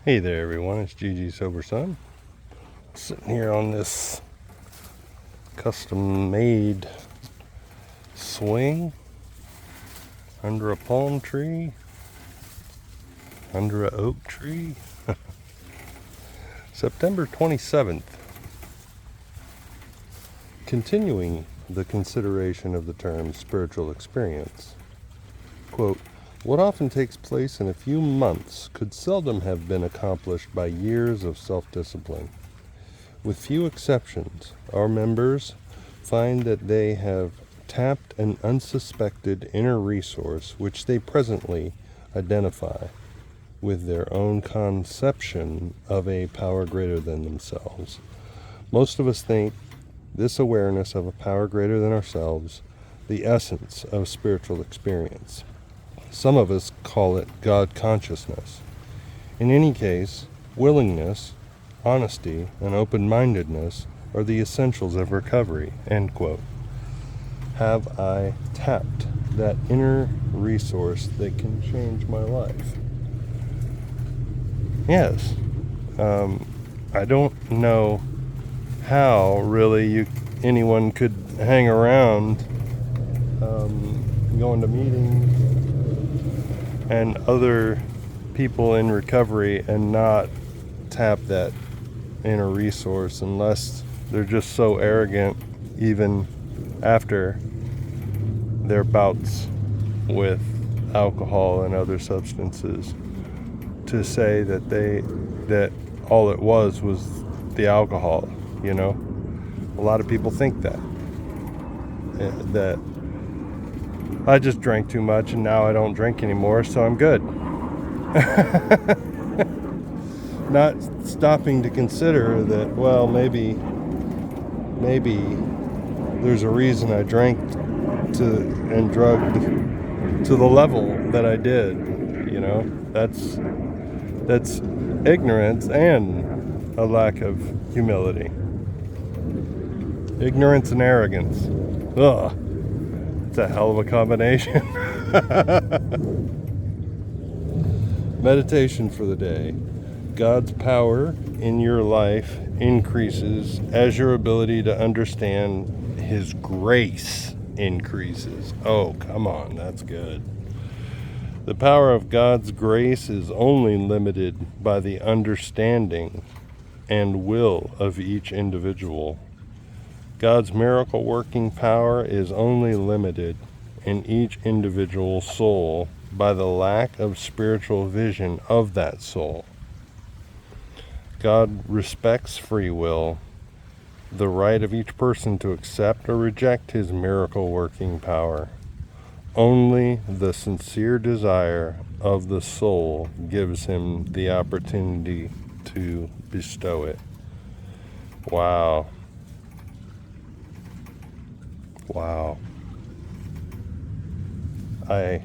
Hey there everyone, it's GG Sober Son. Sitting here on this custom made swing under a palm tree, under an oak tree. September 27th. Continuing the consideration of the term spiritual experience. Quote, what often takes place in a few months could seldom have been accomplished by years of self-discipline. With few exceptions, our members find that they have tapped an unsuspected inner resource which they presently identify with their own conception of a power greater than themselves. Most of us think this awareness of a power greater than ourselves the essence of spiritual experience. Some of us call it God consciousness. In any case, willingness, honesty, and open-mindedness are the essentials of recovery. End quote. Have I tapped that inner resource that can change my life? Yes. I don't know how really anyone could hang around going to meetings and other people in recovery and not tap that inner resource unless they're just so arrogant even after their bouts with alcohol and other substances to say that all it was the alcohol, you know. A lot of people think that I just drank too much and now I don't drink anymore, so I'm good. Not stopping to consider that, well, maybe there's a reason I drank and drugged to the level that I did, you know. That's ignorance and a lack of humility. Ignorance and arrogance. Ugh. It's a hell of a combination. Meditation for the day. God's power in your life increases as your ability to understand His grace increases. Oh, come on, that's good. The power of God's grace is only limited by the understanding and will of each individual. God's miracle working power is only limited in each individual soul by the lack of spiritual vision of that soul. God respects free will, the right of each person to accept or reject His miracle working power. Only the sincere desire of the soul gives Him the opportunity to bestow it. Wow. I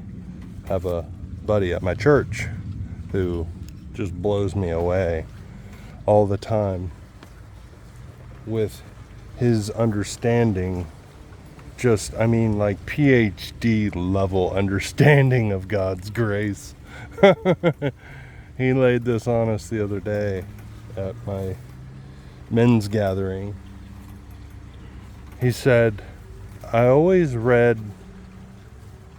have a buddy at my church who just blows me away all the time with his understanding, like PhD level understanding of God's grace. He laid this on us the other day at my men's gathering. He said, I always read,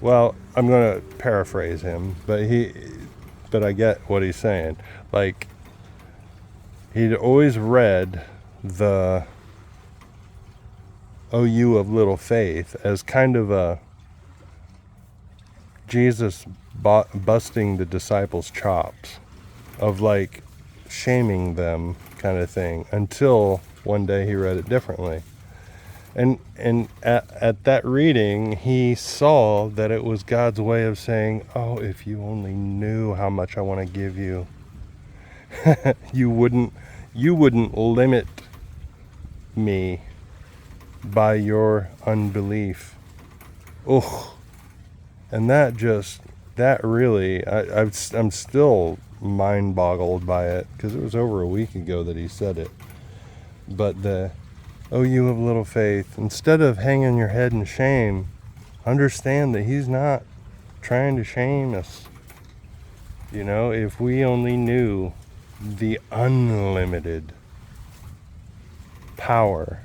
well, I'm going to paraphrase him, but I get what he's saying. Like, he'd always read the OU of little faith as kind of a Jesus busting the disciples' chops of like shaming them kind of thing, until one day he read it differently. And at that reading, he saw that it was God's way of saying, oh, if you only knew how much I want to give you, you wouldn't limit me by your unbelief. Oh, and that really, I'm still mind boggled by it, because it was over a week ago that he said it. But oh, you of little faith, instead of hanging your head in shame, understand that He's not trying to shame us. You know, if we only knew the unlimited power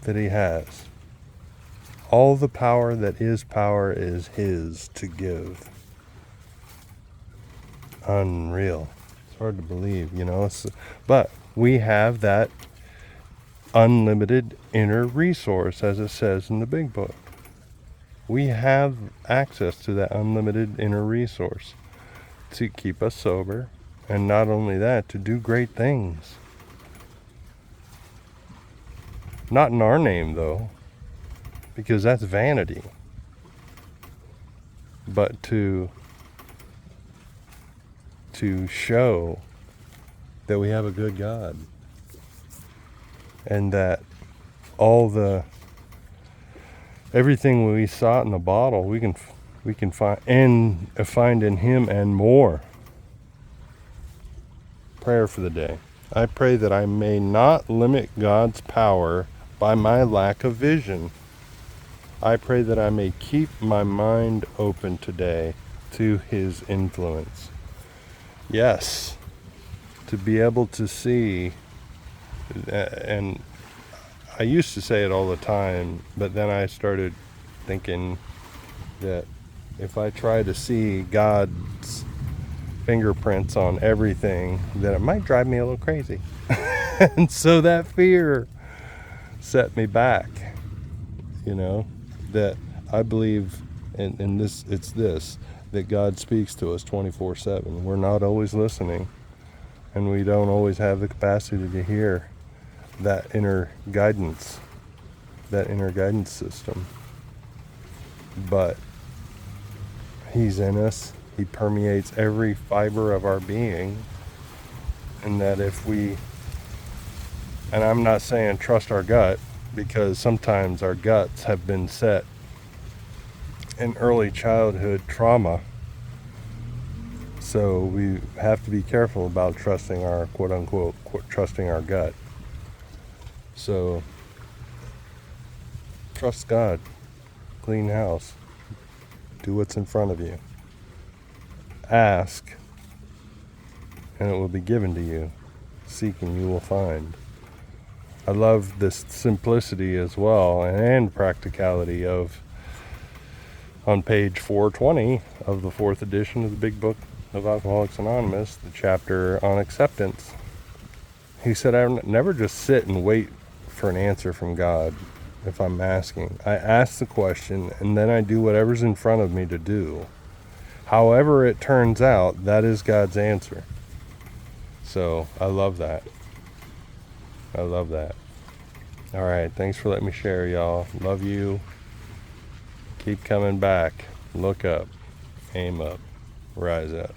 that he has. All the power that is power is his to give. Unreal. It's hard to believe, but we have that unlimited inner resource, as it says in the big book. We have access to that unlimited inner resource to keep us sober, and not only that, to do great things. Not in our name, though, because that's vanity, but to show that we have a good God, and that everything we sought in the bottle, we can find in him and more. Prayer for the day. I pray that I may not limit God's power by my lack of vision. I pray that I may keep my mind open today to his influence. Yes, to be able to see, and I used to say it all the time, but then I started thinking that if I try to see God's fingerprints on everything, that it might drive me a little crazy. And so that fear set me back, that I believe in this, that God speaks to us 24/7. We're not always listening, and we don't always have the capacity to hear that inner guidance system. But he's in us. He permeates every fiber of our being. And that and I'm not saying trust our gut, because sometimes our guts have been set in early childhood trauma. So we have to be careful about trusting our quote unquote trusting our gut. So trust God. Clean house. Do what's in front of you. Ask, and it will be given to you. Seek, and you will find. I love this simplicity as well, and practicality of, on page 420 of the 4th edition of the Big Book of Alcoholics Anonymous, the chapter on acceptance. He said, I never just sit and wait for an answer from God if I'm asking. I ask the question, and then I do whatever's in front of me to do. However it turns out, that is God's answer. So I love that. I love that. All right, thanks for letting me share, y'all. Love you. Keep coming back. Look up. Aim up. Rise up.